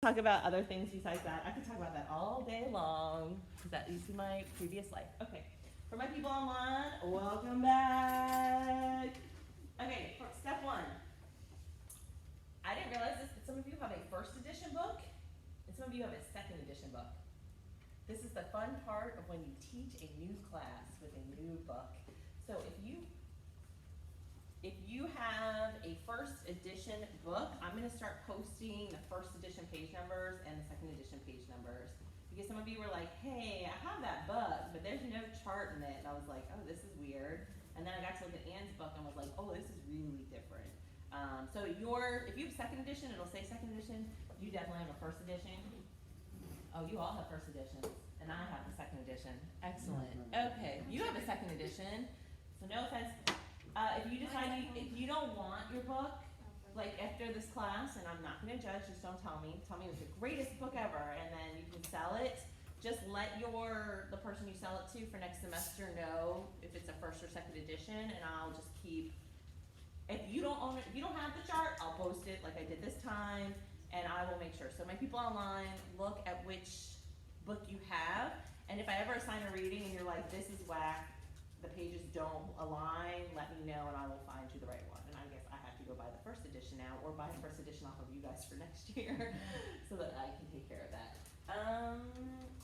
talk about other things besides that. I could talk about that all day long because that used to be my previous life. Okay, for my people online, welcome back. Okay, step one. I didn't realize this, but some of you have a first edition book and some of you have a second edition book. This is the fun part of when you teach a new class with a new book. So if you have a first edition book, I'm going to start posting the first edition page numbers and the second edition page numbers. Because some of you were like, hey, I have that book, but there's no chart in it. And I was like, oh, this is weird. And then I got to look at Anne's book and was like, oh, this is really different. So if you have second edition, it'll say second edition. You definitely have a first edition. Oh, you all have first editions. And I have the second edition. Excellent. Okay, you have a second edition. So no offense. If you decide if you don't want your book, like after this class, and I'm not going to judge, just don't tell me. Tell me it was the greatest book ever, and then you can sell it. Just let the person you sell it to for next semester know if it's a first or second edition, and I'll just keep. If you don't own it, if you don't have the chart, I'll post it like I did this time, and I will make sure. So my people online, look at which book you have, and if I ever assign a reading and you're like, this is whack, the pages don't align, let me know and I will find you the right one. And I guess I have to go buy the first edition now, or buy the first edition off of you guys for next year so that I can take care of that.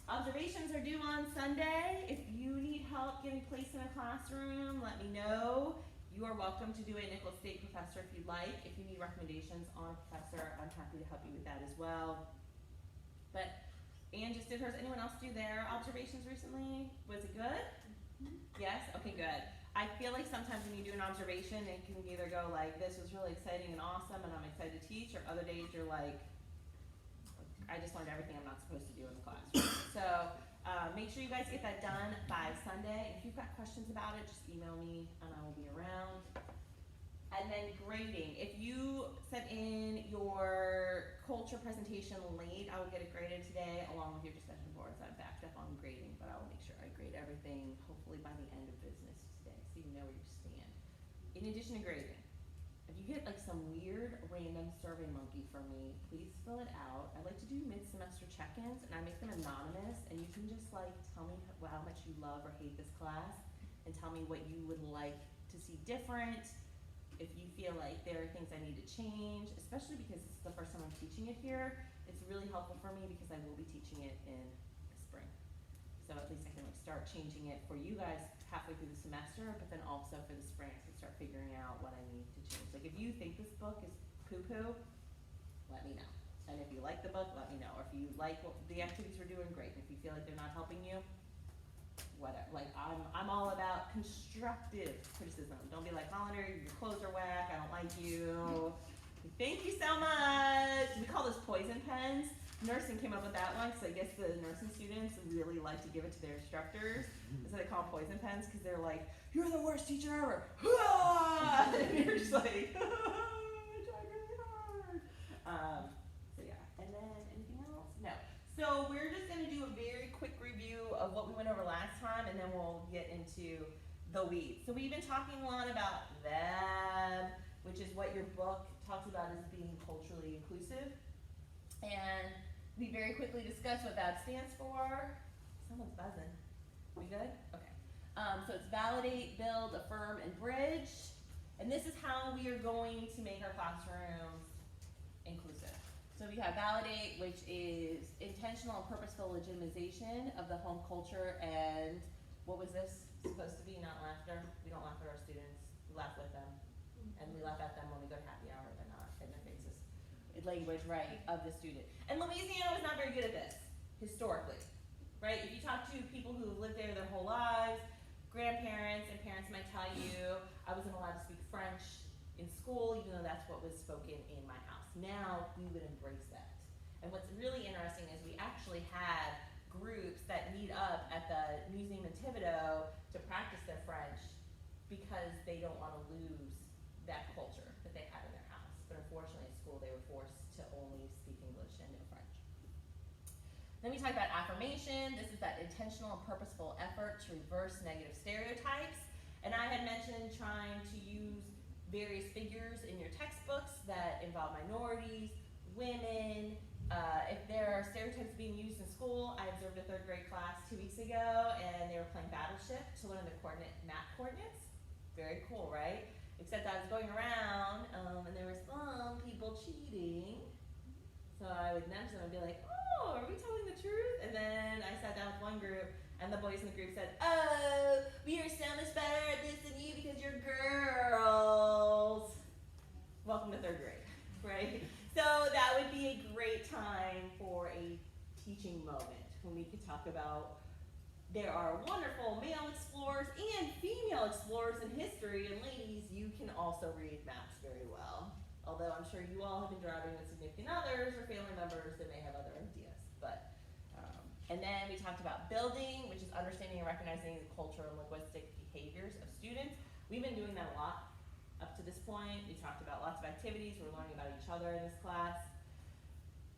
Observations are due on Sunday. If you need help getting placed in a classroom, let me know. You are welcome to do a Nichols State professor if you'd like. If you need recommendations on a professor, I'm happy to help you with that as well. But Anne just did hers. Anyone else do their observations recently? Was it good? Yes? Okay, good. I feel like sometimes when you do an observation, it can either go like, this was really exciting and awesome and I'm excited to teach, or other days you're like, I just learned everything I'm not supposed to do in the classroom. So make sure you guys get that done by Sunday. If you've got questions about it, just email me and I will be around. And then grading. If you sent in your culture presentation late, I will get it graded today along with your discussion boards. I'm backed up on grading, but I will make sure I grade everything hopefully by the end of business today so you know where you stand. In addition to grading, if you get like some weird random survey monkey from me, please fill it out. I like to do mid-semester check-ins and I make them anonymous, and you can just like tell me how much you love or hate this class and tell me what you would like to see different. If you feel like there are things I need to change, especially because this is the first time I'm teaching it here, it's really helpful for me because I will be teaching it in the spring. So at least I can like start changing it for you guys halfway through the semester, but then also for the spring I can start figuring out what I need to change. Like if you think this book is poo-poo, let me know. And if you like the book, let me know. Or if you like what the activities we're doing, great. And if you feel like they're not helping you, whatever. Like I'm all about constructive criticism. Don't be like, Hollander, your clothes are whack, I don't like you. Thank you so much. We call this poison pens. Nursing came up with that one because I guess the nursing students really like to give it to their instructors. And so they call them poison pens because they're like, you're the worst teacher ever. And you're just like, I tried really hard. So yeah, and then anything else? No. So we're just going to do a very quick review of what we went over last time, and then we'll get into the weeds. So we've been talking a lot about VABB, which is what your book talks about as being culturally inclusive. And we very quickly discussed what VABB stands for. Someone's buzzing. We good? Okay. So it's validate, build, affirm, and bridge. And this is how we are going to make our classrooms inclusive. So we have validate, which is intentional and purposeful legitimization of the home culture. And what was this supposed to be? Not laughter. We don't laugh at our students. We laugh with them. And we laugh at them when we go to happy hour. They're not in their faces. Language, right, of the student. And Louisiana was not very good at this, historically. Right? If you talk to people who have lived there their whole lives, grandparents and parents might tell you, I wasn't allowed to speak French in school, even though that's what was spoken in my house. Now we would embrace that. And what's really interesting is we actually had groups that meet up at the museum in Thibodeau to practice their French because they don't want to lose that culture that they had in their house. But unfortunately at school they were forced to only speak English and no French. Then we talk about affirmation. This is that intentional and purposeful effort to reverse negative stereotypes. And I had mentioned trying to use various figures in your textbooks that involve minorities, women. If observed a 3rd grade class 2 weeks ago, and they were playing Battleship to learn the map coordinates. Very cool, right? Except I was going around, and there were some people cheating. So I would nudge them and be like, "Oh, are we telling the truth?" And then I sat down with one group, and the boys in the group said, "Oh, we are so much better at this than you because you're girls." Welcome to 3rd grade, right? So that would be a great time for a teaching moment when we could talk about there are wonderful male explorers and female explorers in history, and ladies, you can also read maps very well. Although I'm sure you all have been driving with significant others or family members that may have other ideas. And then we talked about building, which is understanding and recognizing the cultural and linguistic behaviors of students. We've been doing that a lot up to this point. We talked about lots of activities. We're learning about each other in this class.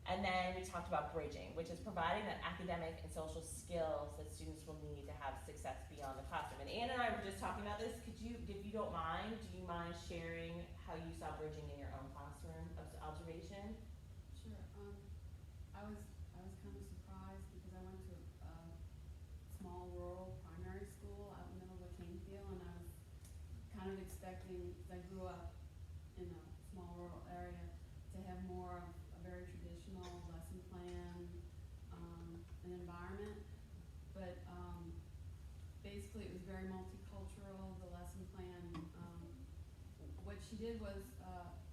And then we talked about bridging, which is providing that academic and social skills that students will need to have success beyond the classroom. And Ann and I were just talking about this. Could you, if you don't mind, do you mind sharing how you saw bridging in your own classroom observation? Sure. I was kind of surprised because I went to a small rural primary school out in the middle of Canefield, and I was kind of expecting, because I grew up in a small rural area, to have more of a very traditional lesson plan and environment. But basically it was very multicultural, the lesson plan. What she did was,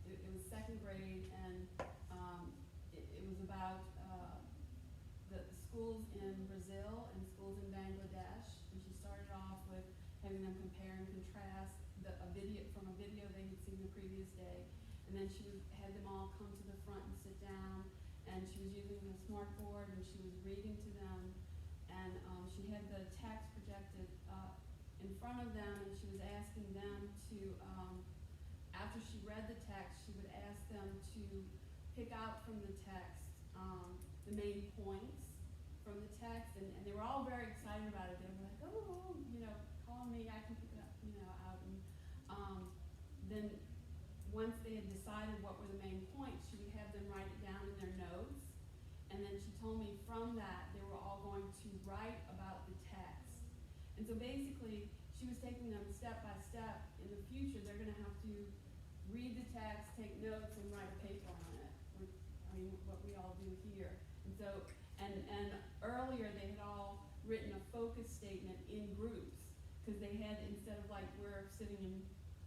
it was 2nd grade, and it was about the schools in Brazil and schools in Bangladesh. And she started off with having them compare and contrast a video they had seen the previous day. And then she had them all come to the front and sit down, and she was using a smart board, and she was reading to them, and she had the text projected in front of them, and she was asking them to, after she read the text, she would ask them to pick out from the text the main points from the text, and they were all very excited about it. They were like, "Oh, call me, I can pick it up, out." And then once they had decided what were the main points, she would have them write it down in their notes. And then she told me from that they were all going to write about the text. And so basically she was taking them step by step. In the future they're going to have to read the text, take notes, and write a paper on it. What we all do here. And so, and earlier they had all written a focus statement in groups, because they had, instead of like we're sitting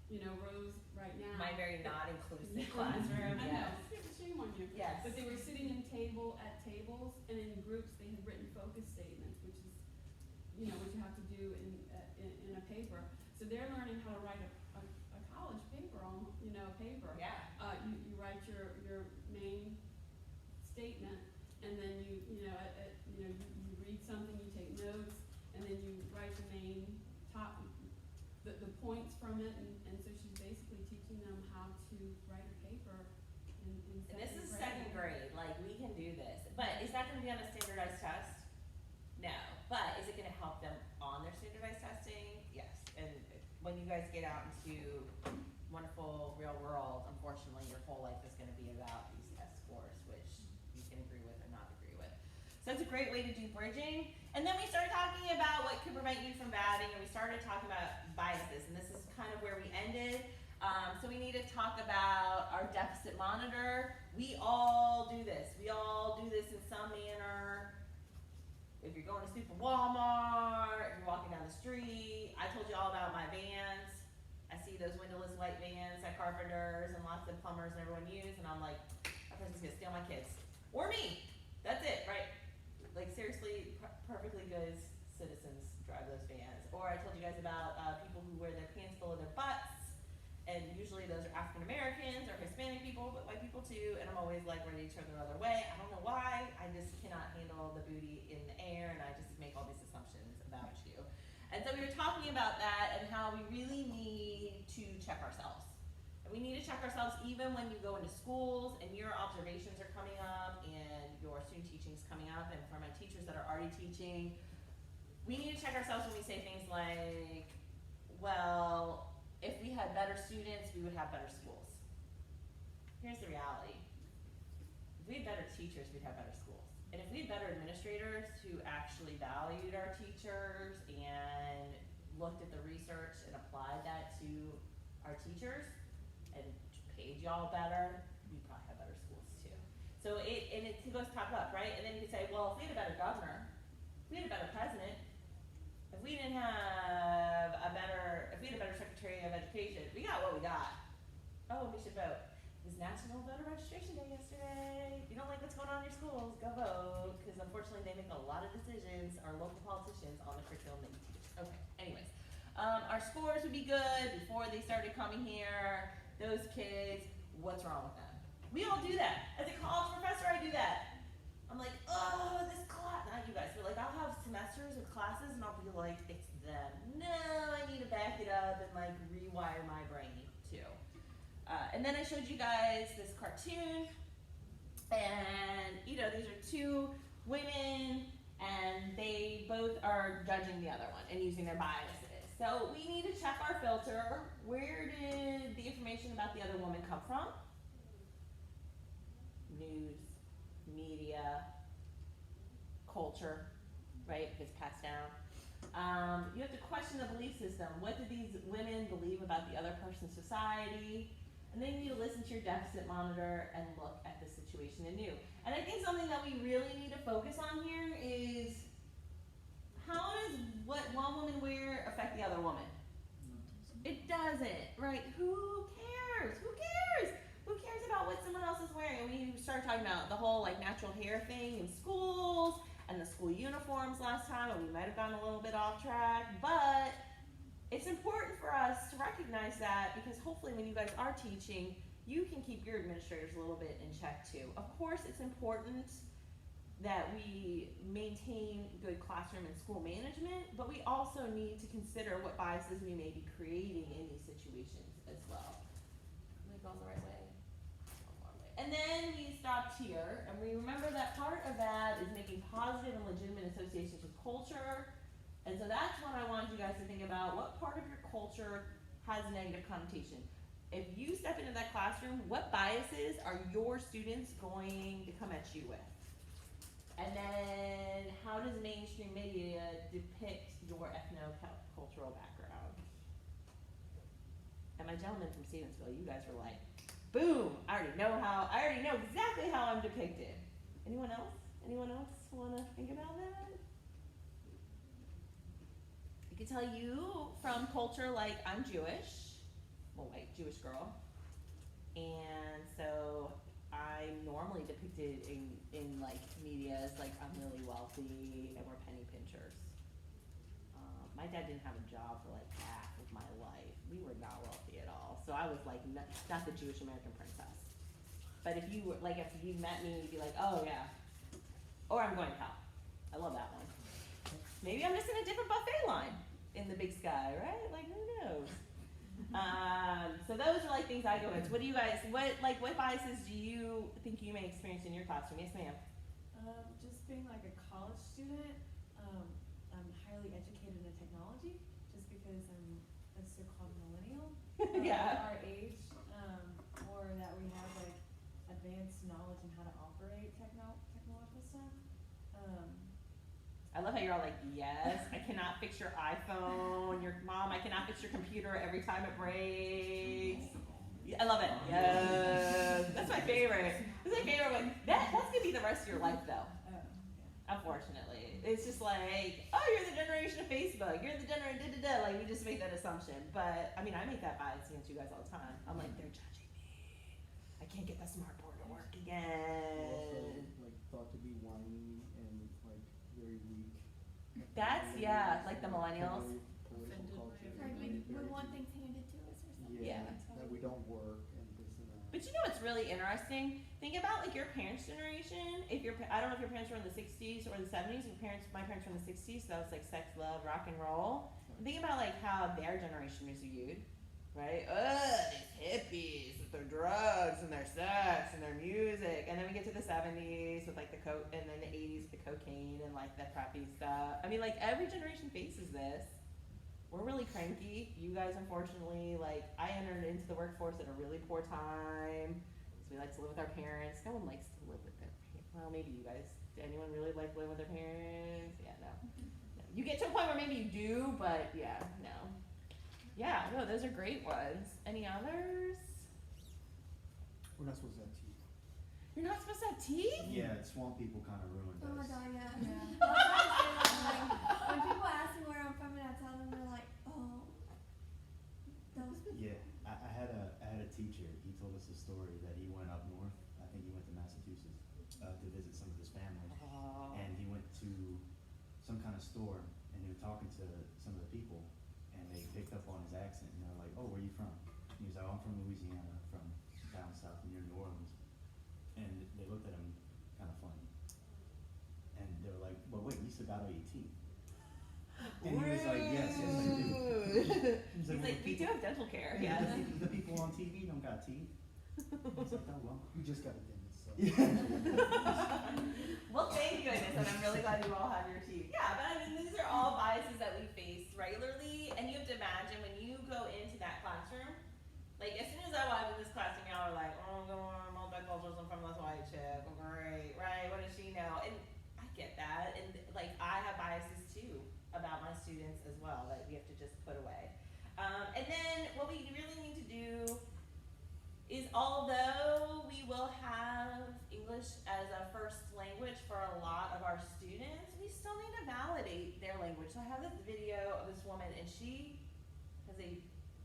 in rows right now. My very not inclusive classroom. I know, shame on you. Yes. But they were sitting at tables, and in groups they had written focus statements, which is, what you have to do in a paper. So they're learning how to write a college paper on, paper. Yeah. You write your main statement, and then you read something, you take notes, and then you write the main the points from it, and so she's basically teaching them how to write a paper in And this is second grade. 2nd grade, like we can do this. But is that gonna be on a standardized test? No. But is it gonna help them on their standardized testing? Yes. And when you guys get out into wonderful real world, unfortunately your whole life is gonna be about these test scores, which you can agree with or not agree with. So it's a great way to do bridging. And then we started talking about what could prevent you from VABBing, and we started talking about biases, and this is kind of where we ended. So we need to talk about our deficit monitor. We all do this. We all do this in some manner. If you're going to Super Walmart, if you're walking down the street. I told you all about my vans. I see those windowless white vans that carpenters and lots of plumbers and everyone use, and I'm like, that person's gonna steal my kids. Or me. That's it, right? Like seriously, perfectly good citizens drive those vans. Or I told you guys about people who wear their pants below their butts, and usually those are African Americans or Hispanic people, but white people too, and I'm always like ready to turn the other way. I don't know why, I just cannot handle the booty in the air, and I just make all these assumptions about you. And so we were talking about that and how we really need to check ourselves. And we need to check ourselves even when you go into schools and your observations are coming up and your student teaching is coming up, and for my teachers that are already teaching, we need to check ourselves when we say things like, well, if we had better students, we would have better schools. Here's the reality. If we had better teachers, we'd have better schools. And if we had better administrators, administrators who actually valued our teachers and looked at the research and applied that to our teachers and paid y'all better, we probably have better schools too. So it goes top up, right? And then you could say, well, if we had a better governor, if we had a better president, if we didn't have if we had a better Secretary of Education, we got what we got. Oh, we should vote. It was National Voter Registration Day yesterday. If you don't like what's going on in your schools, go vote, because unfortunately they make a lot of decisions, our local politicians, on the curriculum that you teach. Okay, anyways. Our scores would be good before they started coming here. Those kids, what's wrong with them? We all do that. As a college professor, I do that. I'm like, oh, this class, not you guys, but like I'll have semesters of classes and I'll be like, it's them. No, I need to back it up and like rewire my brain too. And then I showed you guys this cartoon, and you know, these are two women and they both are judging the other one and using their biases. So we need to check our filter. Where did the information about the other woman come from? News, media, culture, right? It's passed down. You have to question the belief system. What do these women believe about the other person's society? And then you need to listen to your deficit monitor and look at the situation anew. And I think something that we really need to focus on here is, how does what one woman wear affect the other woman? It doesn't, right? Who cares? Who cares? Who cares about what someone else is wearing? And we started talking about the whole like natural hair thing in schools and the school uniforms last time, and we might have gone a little bit off track, but it's important for us to recognize that, because hopefully when you guys are teaching, you can keep your administrators a little bit in check too. Of course, it's important that we maintain good classroom and school management, but we also need to consider what biases we may be creating in these situations as well. Am I going the right way? And then we stopped here, and we remember that part of that is making positive and legitimate associations with culture. And so that's what I wanted you guys to think about. What part of your culture has a negative connotation? If you step into that classroom, what biases are your students going to come at you with? And then how does mainstream media depict your ethno-cultural background? And my gentleman from Stevensville, you guys were like, boom, I already know exactly how I'm depicted. Anyone else? Anyone else wanna think about that? I could tell you from culture, like I'm Jewish, I'm a white Jewish girl. And so I'm normally depicted in like media as like I'm really wealthy and we're penny pinchers. My dad didn't have a job for like half of my life. We were not wealthy at all. So I was like not the Jewish American princess. But if you were like, if you met me, you'd be like, oh yeah, or I'm going to hell. I love that one. Maybe I'm just in a different buffet line in the big sky, right? Like who knows? So those are like things I go into. What do you guys, what biases do you think you may experience in your classroom? Yes, ma'am. Just being like a college student, I'm highly educated in technology, just because I'm a so-called millennial. Yeah. Our age, or that we have like advanced knowledge in how to operate technological stuff. I love how you're all like, yes, I cannot fix your iPhone, your mom, I cannot fix your computer every time it breaks. Yeah, I love it. Yes. That's my favorite. That's my favorite one. That's gonna be the rest of your life though. Yeah. Unfortunately. It's just like, oh, you're the generation of Facebook, you're the generation da-da-da, like we just make that assumption. But I mean, I make that bias against you guys all the time. I'm like, they're judging me. I can't get that smart board to work again. Also, like thought to be whiny and like very weak. That's, yeah, like the millennials. Political culture. Right, very, we very want weak. things handed to us or something. Yeah. That we don't work and this and that. But you know what's really interesting? Think about like your parents' generation. If your I don't know if your parents were in the 60s or the 70s. My parents were in the 60s, so that was like sex, love, rock and roll. And think about like how their generation is viewed, right? These hippies with their drugs and their sex and their music. And then we get to the 70s with like the coke, and then the 80s with the cocaine and like the crappy stuff. I mean, like every generation faces this. We're really cranky. You guys, unfortunately, like I entered into the workforce at a really poor time. So we like to live with our parents. No one likes to live with their parents. Well, maybe you guys Did anyone really like living with their parents? Yeah, no. You get to a point where maybe you do, but yeah, no. Yeah, no, those are great ones. Any others? We're not supposed to have teeth. You're not supposed to have teeth? Yeah, swamp people kind of ruined Oh my us. god, yeah. Yeah. I was about to say that, like, when people ask me where I'm from and I tell them, they're like, oh, those people. Yeah, I had a teacher. He told us a story that he went up north. I think he went to Massachusetts to visit some of his family, Oh. and he went to some kind of store, and he was talking to some of the people, and they picked up on his accent, and they're like, "Oh, where are you from?" And he was like, "Oh, I'm from Louisiana, from down south near New Orleans." And they looked at him kind of funny, and they were like, "But wait, you still got all your teeth?" And he was like, "Yes, yes, I do." He's "Well, like, the we do people- have dental care, yeah, yes. the people on TV don't got teeth." He's like, "Oh well." We just got a dentist, so. Well, thank goodness, and I'm really glad you all have your teeth. Yeah, but I mean, these are all biases that we face regularly, and you have to imagine when you go into that classroom, like as soon as I walked in this classroom, y'all are like, "Oh, I'm going multicultural from this white chick, great, right? What does she know?" And I get that, and like I have biases too about my students as well that we have to just put away. And then what we really need to do is, although we will have English as a first language for a lot of our students, we still need to validate their language. So I have this video of this woman, and she has a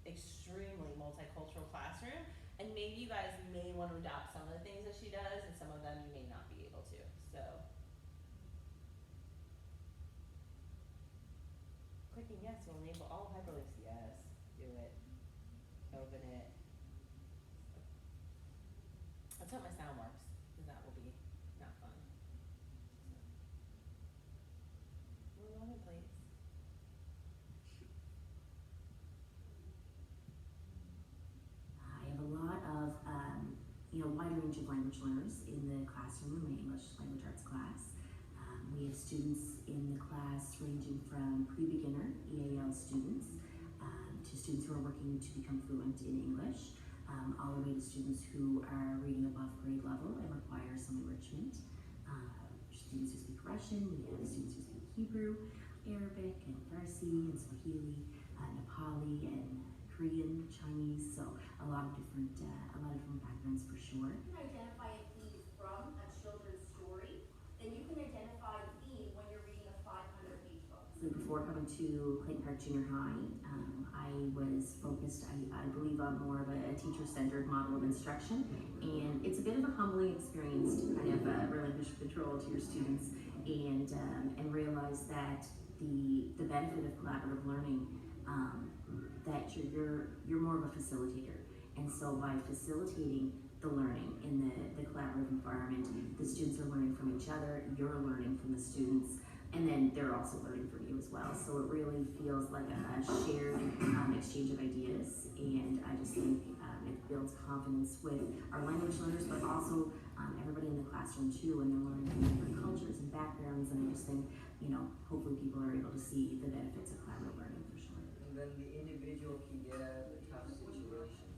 extremely multicultural classroom, and maybe you guys may want to adopt some of the things that she does, and some of them you may not be able to. So clicking yes will enable all hyperlinks. Yes, do it. Open it. Let's hope my sound works, because that will be not fun. One moment, please. I have a lot of, wide range of language learners in the classroom in my English language arts class. We have students in the class ranging from pre-beginner EAL students to students who are working to become fluent in English, all the way to students who are reading above grade level and require some enrichment. Students who speak Russian, we have students who speak Hebrew, Arabic, and Farsi, and Swahili, Nepali, and Korean, Chinese, so a lot of different backgrounds for sure. You can identify a theme from a children's story, then you can identify a theme when you're reading a 500-page book. So before coming to Clayton Park Junior High, I was focused, I believe, on more of a teacher-centered model of instruction, and it's a bit of a humbling experience to kind of relinquish control to your students and realize that the benefit of collaborative learning, that you're more of a facilitator. And so by facilitating the learning in the collaborative environment, the students are learning from each other, you're learning from the students, and then they're also learning from you as well. So it really feels like a shared exchange of ideas, and I just think it builds confidence with our language learners, but also everybody in the classroom too, and they're learning from different cultures and backgrounds, and I just think, hopefully people are able to see the benefits of collaborative learning for sure. And then the individual can get out of a tough situation.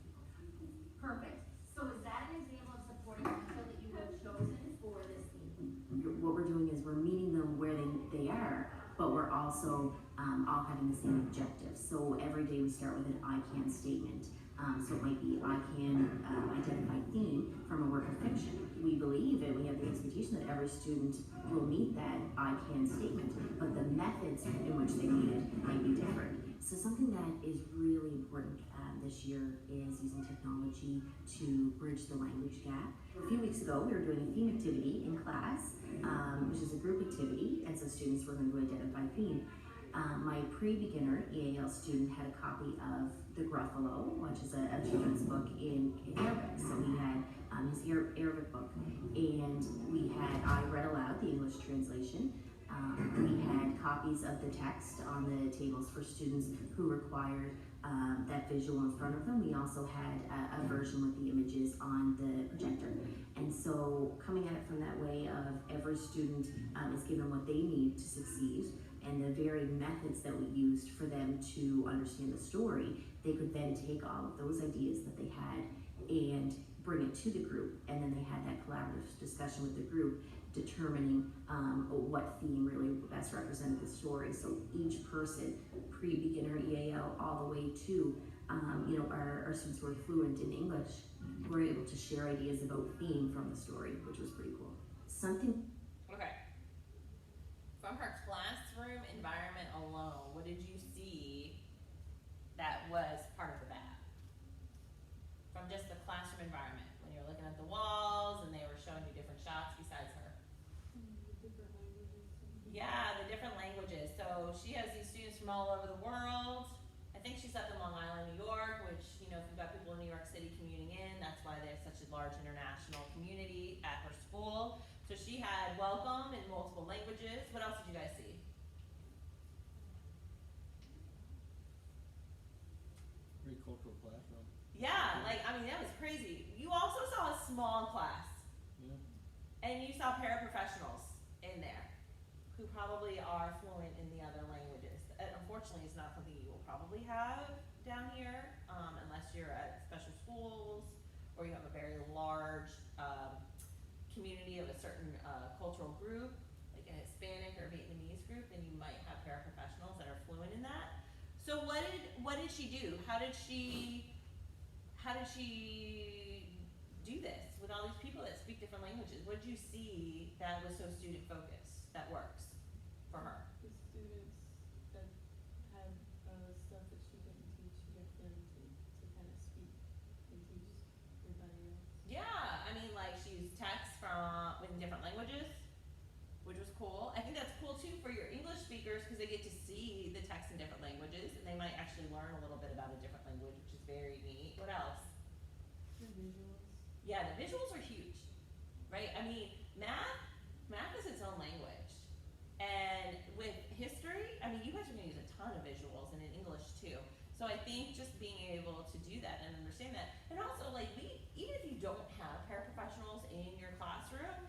Perfect. So is that an example of supporting mentor that you have chosen for this theme? What we're doing is we're meeting them where they are, but we're also all having the same objective. So every day we start with an I can statement. So it might be I can identify theme from a work of fiction. We believe and we have the expectation that every student will meet that I can statement, but the methods in which they meet it might be different. So something that is really important this year is using technology to bridge the language gap. A few weeks ago, we were doing a theme activity in class, which is a group activity, and so students were going to identify theme. My pre-beginner EAL student had a copy of The Gruffalo, which is a children's book in Arabic. So he had his Arabic book, and I read aloud the English translation. We had copies of the text on the tables for students who required that visual in front of them. We also had a version with the images on the projector. And so coming at it from that way of every student is given what they need to succeed, and the very methods that we used for them to understand the story, they could then take all of those ideas that they had and bring it to the group, and then they had that collaborative discussion with the group determining what theme really best represented the story. So each person, pre-beginner EAL all the way to our students who are fluent in English, were able to share ideas about theme from the story, which was pretty cool. Something. Okay. From her classroom environment alone, what did you see that was part of the VABB? From just the classroom environment, when you were looking at the walls and they were showing you different shots besides her. Different languages. Yeah, the different languages. So she has these students from all over the world. I think she's up in Long Island, New York, which, if you've got people in New York City commuting in, that's why there's such a large international community at her school. So she had welcome in multiple languages. What else did you guys see? Very cultural classroom. Yeah, that was crazy. You also saw a small class. Yeah. And you saw paraprofessionals in there who probably are fluent in the other languages. Unfortunately, it's not something you will probably have down here unless you're at special schools or you have a very large community of a certain cultural group, like a Hispanic or Vietnamese group, then you might have paraprofessionals that are fluent in that. So what did she do? How did she do this with all these people that speak different languages? What did you see that was so student focused, that works for her? The students that had stuff that she couldn't teach, she got them to kind of speak and teach everybody else. Yeah, she used text in different languages, which was cool. I think that's cool too for your English speakers because they get to see the text in different languages and they might actually learn a little bit about a different language, which is very neat. What else? The visuals. Yeah, the visuals are huge, right? Math is its own language. And with history, you guys are gonna use a ton of visuals and in English too. So I think just being able to do that and understand that. And also even if you don't have paraprofessionals in your classroom,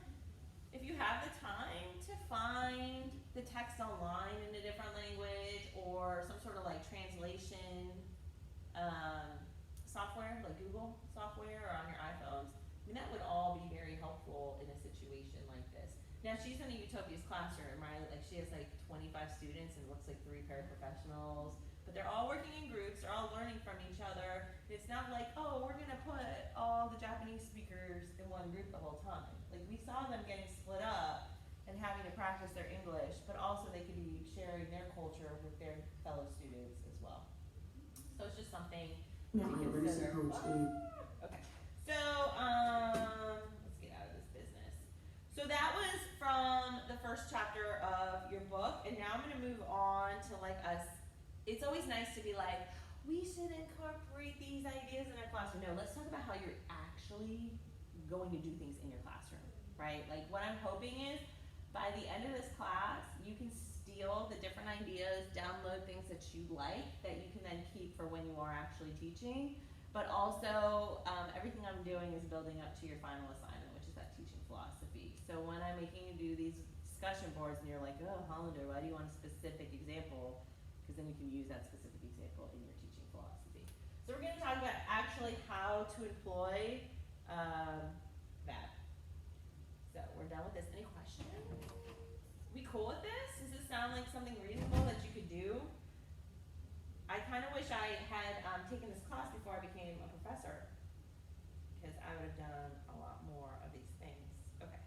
if you have the time to find the text online in a different language or some sort of translation software, like Google software or on your iPhones, that would all be very helpful in a situation like this. Now she's in a Utopia's classroom, right? She has 25 students and it looks like 3 paraprofessionals, but they're all working in groups, they're all learning from each other. It's not we're gonna put all the Japanese speakers in one group the whole time. We saw them getting split up and having to practice their English, but also they could be sharing their culture with their fellow students as well. So it's just something That to my literacy consider. coach did. Okay, so let's get out of this business. So that was from the first chapter of your book, and now I'm gonna move on to it's always nice to be we should incorporate these ideas in our classroom. No, let's talk about how you're actually going to do things in your classroom, right? What I'm hoping is by the end of this class, you can steal the different ideas, download things that you like that you can then keep for when you are actually teaching. But also, everything I'm doing is building up to your final assignment, which is that teaching philosophy. So when I'm making you do these discussion boards and you're like, oh, Hollander, why do you want a specific example? Because then you can use that specific example in your teaching philosophy. So we're going to talk about actually how to employ VABB. So we're done with this. Any questions? We cool with this? Does this sound like something reasonable that you could do? I kind of wish I had taken this class before I became a professor, because I would have done a lot more of these things. Okay,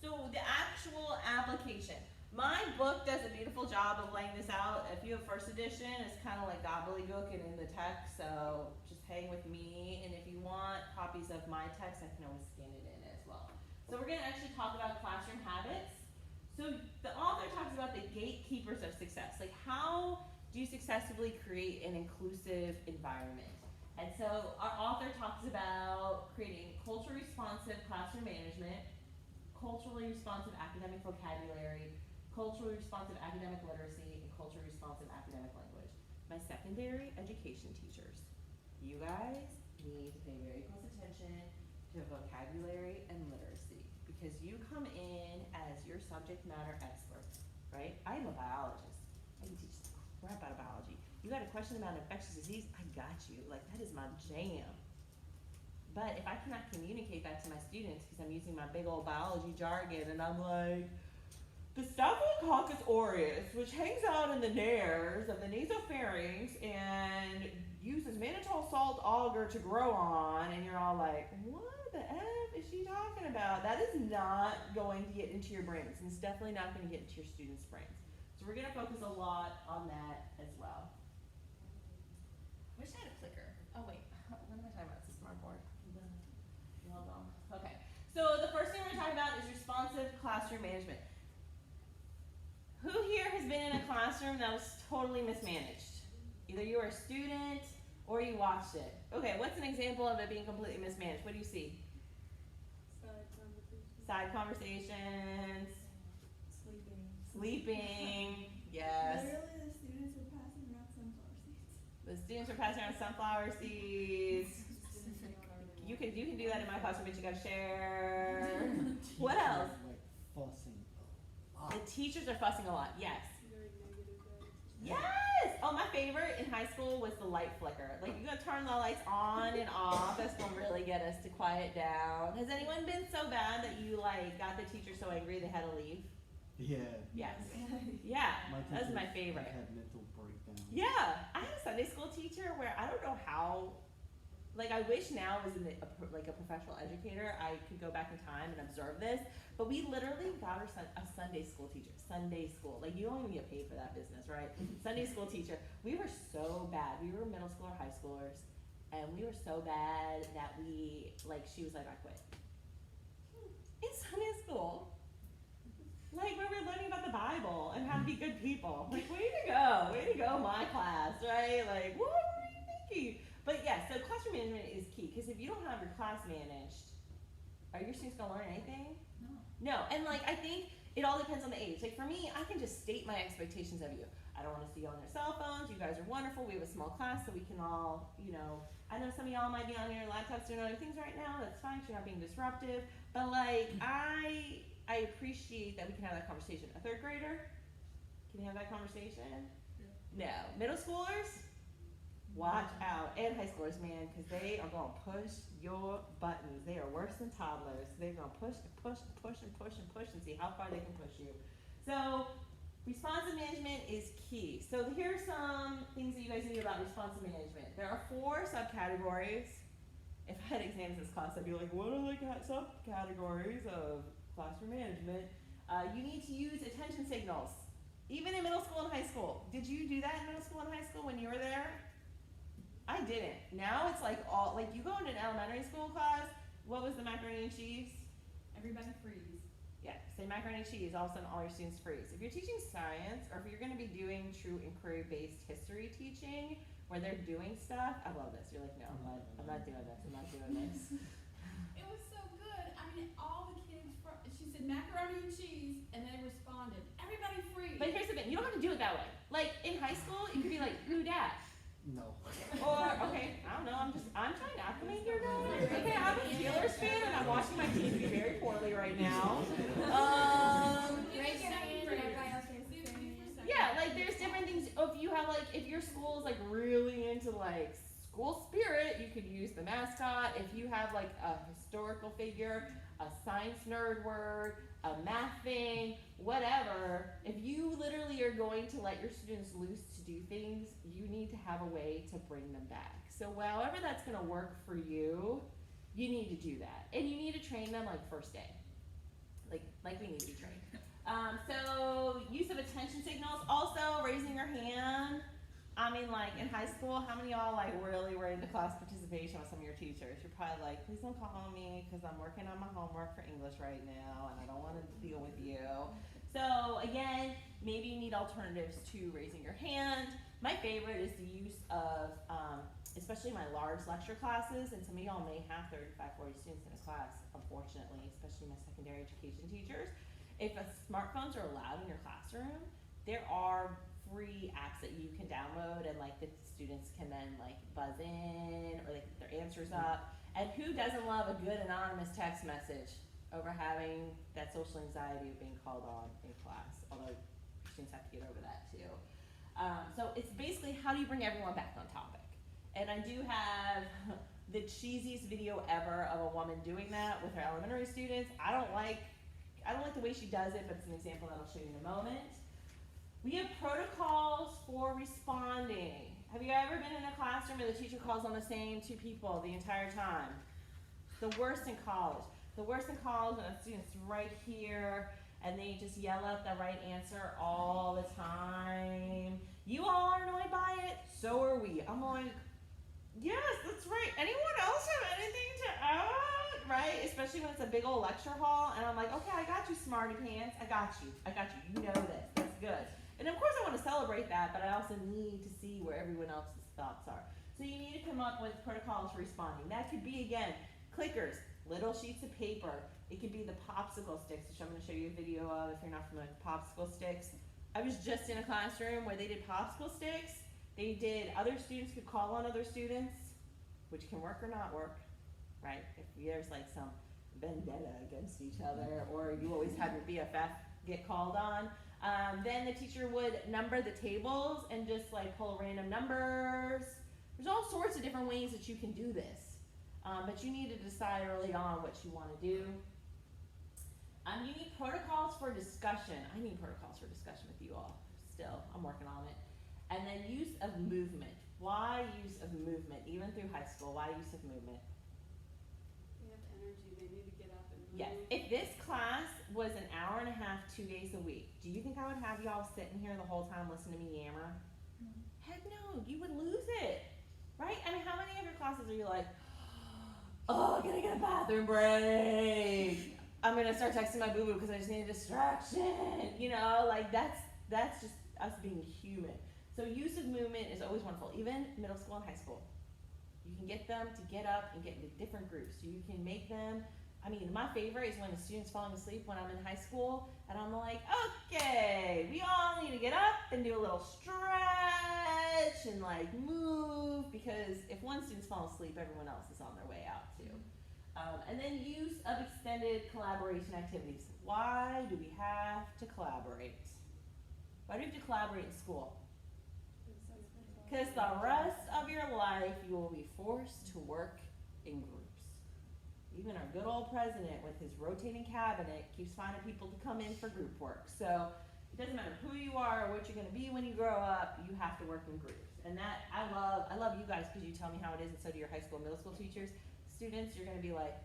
so the actual application. My book does a beautiful job of laying this out. If you have first edition, it's kind of like gobbledygook and in the text, so just hang with me. And if you want copies of my text, I can always scan it in as well. So we're going to actually talk about classroom habits. So the author talks about the gatekeepers of success. How do you successfully create an inclusive environment? And so our author talks about creating culturally responsive classroom management, culturally responsive academic vocabulary, culturally responsive academic literacy, and culturally responsive academic language. My secondary education teachers, you guys need to pay very close attention to vocabulary and literacy, because you come in as your subject matter expert, right? I am a biologist. I can teach the crap out of biology. You got a question about infectious disease? I got you. That is my jam. But if I cannot communicate that to my students because I'm using my big old biology jargon and I'm like, the Staphylococcus aureus, which hangs out in the nares of the nasopharynx and uses mannitol salt agar to grow on, and you're all like, what the F is she talking about? That is not going to get into your brains, and it's definitely not going to get into your students' brains. So we're going to focus a lot on that as well. Wish I had a clicker. Oh wait, what am I talking about? It's a smart board. Well done. Okay. So the first thing we're talking about is responsive classroom management. Who here has been in a classroom that was totally mismanaged? Either you were a student or you watched it. Okay, what's an example of it being completely mismanaged? What do you see? Side conversations. Sleeping. Yes. Literally, the students were passing around sunflower seeds. The students are passing around sunflower seeds. You can do that in my classroom, but you gotta share. What else? Like fussing a lot. The teachers are fussing a lot. Yes. Yes! Oh, my favorite in high school was the light flicker. Like, you gotta turn the lights on and off. That's gonna really get us to quiet down. Has anyone been so bad that you, like, got the teacher so angry they had to leave? Yeah. Yes. Yeah, that was my teachers favorite. Had mental breakdowns. Yeah, I had a Sunday school teacher where I don't know how, like, I wish now as a professional educator I could go back in time and observe this, but we literally got our a Sunday school teacher. Sunday school, like, you don't even get paid for that business, right? Sunday school teacher. We were so bad. We were middle school or high schoolers, and we were so bad that she was like, I quit. In Sunday school. Like, where we're learning about the Bible and how to be good people. Like, way to go, my class, right? Like, what were you thinking? But yeah, so classroom management is key, because if you don't have your class managed, are your students gonna learn anything? No, and like, I think it all depends on the age. Like, for me, I can just state my expectations of you. I don't wanna see you on your cell phones, you guys are wonderful, we have a small class, so we can all, I know some of y'all might be on your laptops doing other things right now, that's fine, you're not being disruptive, but like, I appreciate that we can have that conversation. A third grader, can you have that conversation? No. Middle schoolers, watch out. And high schoolers, man, because they are going to push your buttons. They are worse than toddlers. They're going to push and push and push and push and push and see how far they can push you. So responsive management is key. So here are some things that you guys need about responsive management. There are 4 subcategories. If I had exams in this class, I'd be like, what are the subcategories of classroom management? You need to use attention signals, even in middle school and high school. Did you do that in middle school and high school when you were there? I didn't. Now it's like you go into an elementary school class, what was the macaroni and cheese? Everybody freeze. Yeah, say macaroni and cheese, all of a sudden all your students freeze. If you're teaching science, or if you're gonna be doing true inquiry-based history teaching, where they're doing stuff, I love this. You're like, no, I'm not doing this, I'm not doing this. It was so good. I mean, all the kids, she said macaroni and cheese, and they responded, everybody freeze. But here's the thing, you don't have to do it that way. Like, in high school, it could be like, ooh, dad. No. Or, okay, I don't know, I'm trying to acclimate here, guys. Okay, I'm a Steelers fan, and I'm watching my team do very poorly right now. Raise your hand and everybody else raise their hand. Yeah, like, there's different things. If your school is, like, really into, like, school spirit, you could use the mascot. If you have, like, a historical figure, a science nerd word, a math thing, whatever, if you literally are going to let your students loose to do things, you need to have a way to bring them back. So however that's gonna work for you, you need to do that. And you need to train them like first day. Like we need to be trained. So use of attention signals, also raising your hand. I mean, like, in high school, how many of y'all, like, really were into class participation with some of your teachers? You're probably like, please don't call on me, because I'm working on my homework for English right now, and I don't want to deal with you. So, again, maybe you need alternatives to raising your hand. My favorite is the use of, especially my large lecture classes, and some of y'all may have 35, 40 students in a class, unfortunately, especially my secondary education teachers. If smartphones are allowed in your classroom, there are free apps that you can download, and like the students can then like buzz in or like get their answers up. And who doesn't love a good anonymous text message over having that social anxiety of being called on in class? Although students have to get over that too. So it's basically, how do you bring everyone back on topic? And I do have the cheesiest video ever of a woman doing that with her elementary students. I don't like the way she does it, but it's an example that I'll show you in a moment. We have protocols for responding. Have you ever been in a classroom where the teacher calls on the same two people the entire time? The worst in college. The worst in college when a student's right here and they just yell out the right answer all the time. You all are annoyed by it, so are we. I'm like, yes, that's right. Anyone else have anything to add? Right? Especially when it's a big old lecture hall and I'm like, okay, I got you, smarty pants. I got you. You know this. That's good. And of course I want to celebrate that, but I also need to see where everyone else's thoughts are. So you need to come up with protocols for responding. That could be, again, clickers, little sheets of paper. It could be the popsicle sticks, which I'm going to show you a video of if you're not familiar with popsicle sticks. I was just in a classroom where they did popsicle sticks. They did, other students could call on other students, which can work or not work, right? If there's like some vendetta against each other, or you always have your BFF get called on, then the teacher would number the tables and just like pull random numbers. There's all sorts of different ways that you can do this, but you need to decide early on what you want to do. You need protocols for discussion. I need protocols for discussion with you all still. I'm working on it. And then use of movement. Why use of movement? Even through high school, why use of movement? They have energy, they need to get up and move. Yes. If this class was an hour and a half, 2 days a week, do you think I would have y'all sitting here the whole time listening to me yammer? Heck no, you would lose it. Right? I mean, how many of your classes are you like, oh, I'm gonna get a bathroom break. I'm gonna start texting my boo-boo because I just need a distraction. You know, like that's just us being human. So use of movement is always wonderful, even middle school and high school. You can get them to get up and get into different groups. So you can make them, I mean, my favorite is when the student's falling asleep when I'm in high school, and I'm like, okay, we all need to get up and do a little stretch and like move, because if one student's falling asleep, everyone else is on their way out too. And then use of extended collaboration activities. Why do we have to collaborate? Why do we have to collaborate in school? Because the rest of your life you will be forced to work in groups. Even our good old president with his rotating cabinet keeps finding people to come in for group work. So it doesn't matter who you are or what you're going to be when you grow up, you have to work in groups. And that, I love you guys because you tell me how it is, and so do your high school and middle school teachers. Students, you're going to be like,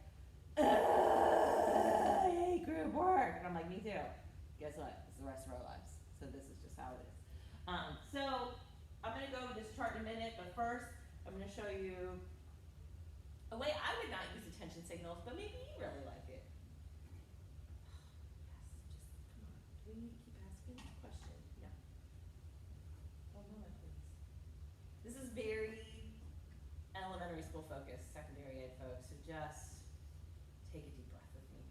I hate group work. And I'm like, me too. Guess what? It's the rest of our lives. So this is just how it is. So I'm going to go over this chart in a minute, but first I'm going to show you a way I would not use attention signals, but maybe you really like it. Yes, just come on. Do we need to keep asking this question? No. Hold on, please. This is very elementary school focused, secondary ed folks, so just take a deep breath with me.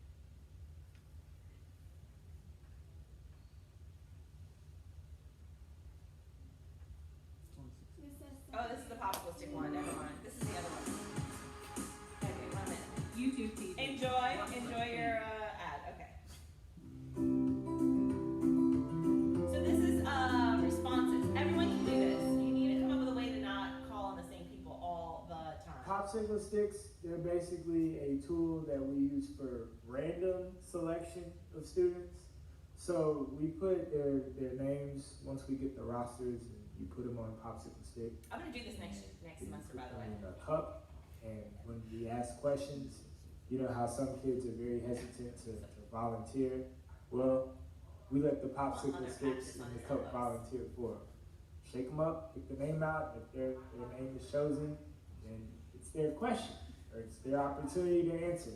Oh, this is the popsicle stick one, never mind. This is the other one. Okay, 1 minute. YouTube TV. Enjoy your ad, okay. So this is responses. Everyone can do this. You need to come up with a way to not call on the same people all the time. Popsicle sticks, they're basically a tool that we use for random selection of students. So we put their names, once we get the rosters, and you put them on a popsicle stick. I'm gonna do this next semester, by the way. In a cup, and when we ask questions, you know how some kids are very hesitant to volunteer? Well, we let the popsicle sticks in the cup volunteer for them. Shake them up, pick the name out. If their name is chosen, then it's their question, or it's their opportunity to answer.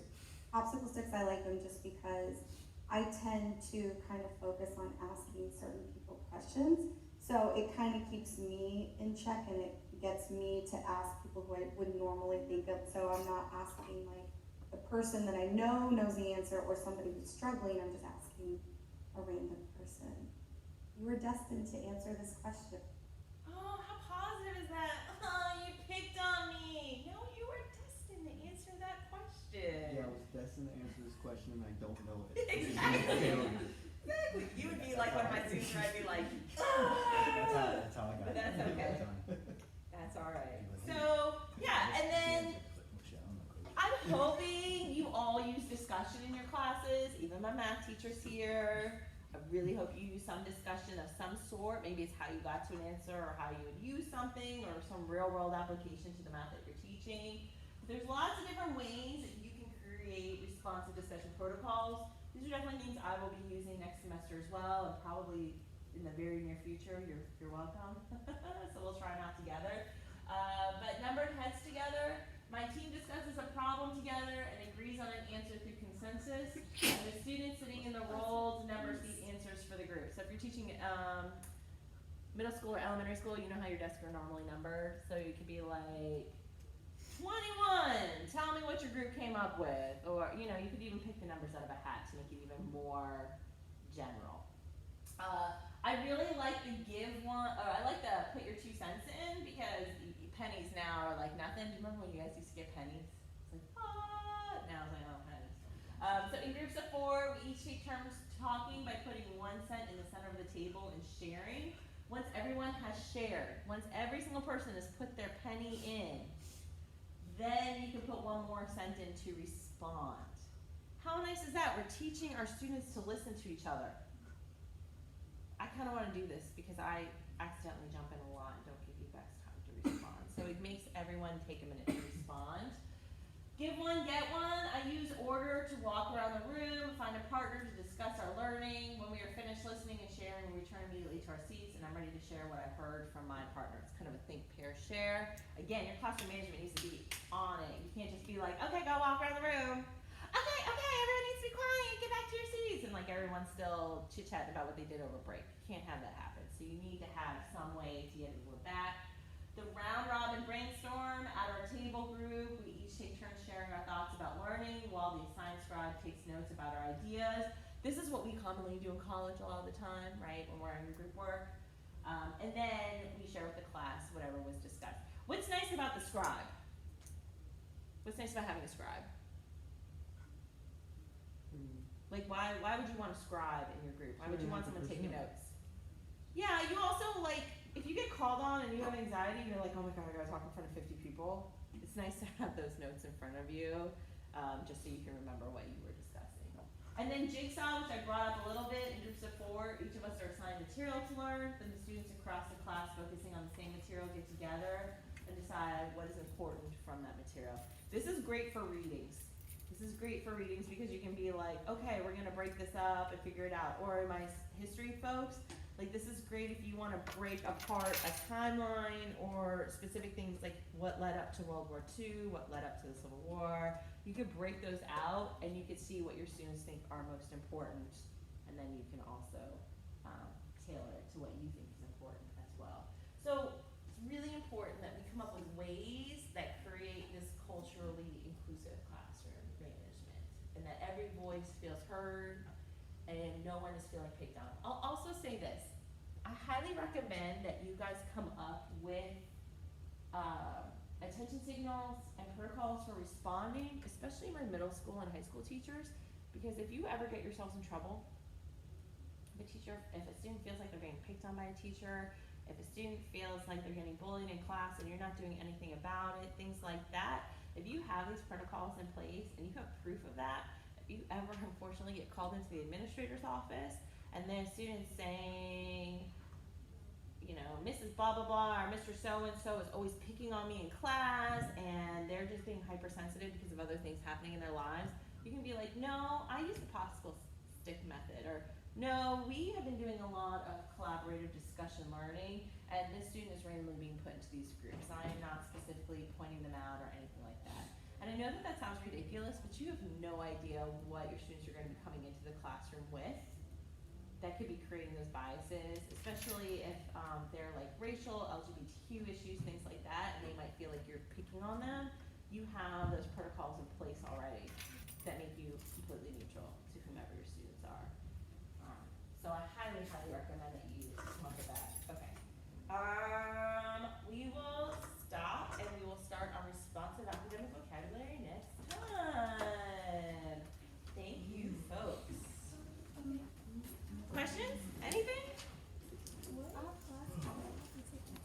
Popsicle sticks, I like them just because I tend to kind of focus on asking certain people questions. So it kind of keeps me in check, and it gets me to ask people who I wouldn't normally think of. So I'm not asking like the person that I know knows the answer or somebody who's struggling. I'm just asking a random person. You were destined to answer this question. Oh, how positive is that? Oh, you picked on me. No, you were destined to answer that question. Yeah, I was destined to answer this question, and I don't know it. Exactly. Exactly. You would be like one of my students where I'd be like, That's how I got but it. that's okay. Every time. That's all right. So, yeah, and then my math teachers here. I really hope you use some discussion of some sort. Maybe it's how you got to an answer or how you would use something or some real world application to the math that you're teaching. There's lots of different ways that you can create responsive discussion protocols. These are definitely things I will be using next semester as well, and probably in the very near future. You're welcome. So we'll try them out together. But numbered heads together. My team discusses a problem together and agrees on an answer through consensus. And the students sitting in the rolled numbers these answers for the group. So if you're teaching middle school or elementary school, you know how your desks are normally numbered. So you could be like 21. Tell me what your group came up with, or you could even pick the numbers out of a hat to make it even more general. I really like the give one, or I like the put your 2 cents in, because pennies now are like nothing. Do you remember when you guys used to get pennies? It's like, ah, now it's like, oh, pennies. So in groups of 4, we each take turns talking by putting 1 cent in the center of the table and sharing. Once everyone has shared, once every single person has put their penny in, then you can put 1 more cent in to respond. How nice is that? We're teaching our students to listen to each other. I kind of want to do this because I accidentally jump in a lot and don't give you guys time to respond. So it makes everyone take a minute to respond. Give one, get one. I use order to walk around the room, find a partner to discuss our learning. When we are finished listening and sharing, we return immediately to our seats, and I'm ready to share what I heard from my partner. It's kind of a think, pair, share. Again, your classroom management needs to be on it. You can't just be like, okay, go walk around the room. Okay, everyone needs to be quiet, get back to your seats. And like everyone's still chit-chatting about what they did over break. You can't have that happen. So you need to have some way to get everyone back. The round robin brainstorm at our table group. We each take turns sharing our thoughts about learning while the assigned scribe takes notes about our ideas. This is what we commonly do in college a lot of the time, right, when we're in group work. And then we share with the class whatever was discussed. What's nice about the scribe? What's nice about having a scribe? Like, why would you want a scribe in your group? Why would you want someone taking notes? Yeah, you also, like, if you get called on and you have anxiety, you're like, oh my god, I gotta talk in front of 50 people. It's nice to have those notes in front of you, just so you can remember what you were discussing. And then jigsaw, which I brought up a little bit, in groups of 4, each of us are assigned material to learn. Then the students across the class focusing on the same material get together and decide what is important from that material. This is great for readings. This is great for readings because you can be like, okay, we're gonna break this up and figure it out. Or my history folks, like this is great if you wanna break apart a timeline or specific things like what led up to World War II, what led up to the Civil War. You could break those out and you could see what your students think are most important. And then you can also tailor it to what you think is important as well. So it's really important that we come up with ways that create this culturally inclusive classroom management, and that every voice feels heard and no one is feeling picked on. I'll also say this. I highly recommend that you guys come up with attention signals and protocols for responding, especially my middle school and high school teachers, because if you ever get yourselves in trouble, if a student feels like they're getting picked on by a teacher, if a student feels like they're getting bullied in class and you're not doing anything about it, things like that, if you have these protocols in place and you have proof of that, if you ever unfortunately get called into the administrator's office and then students saying, Mrs. blah blah blah or Mr. So-and-so is always picking on me in class and they're just being hypersensitive because of other things happening in their lives, you can be like, no, I use the popsicle stick method, or no, we have been doing a lot of collaborative discussion learning and this student is randomly being put into these groups. I am not specifically pointing them out or anything like that. And I know that sounds ridiculous, but you have no idea what your students are going to be coming into the classroom with. That could be creating those biases, especially if they're like racial, LGBTQ issues, things like that, and they might feel like you're picking on them. You have those protocols in place already that make you completely neutral to whomever your students are. So I highly, highly recommend that you come up with that. Okay.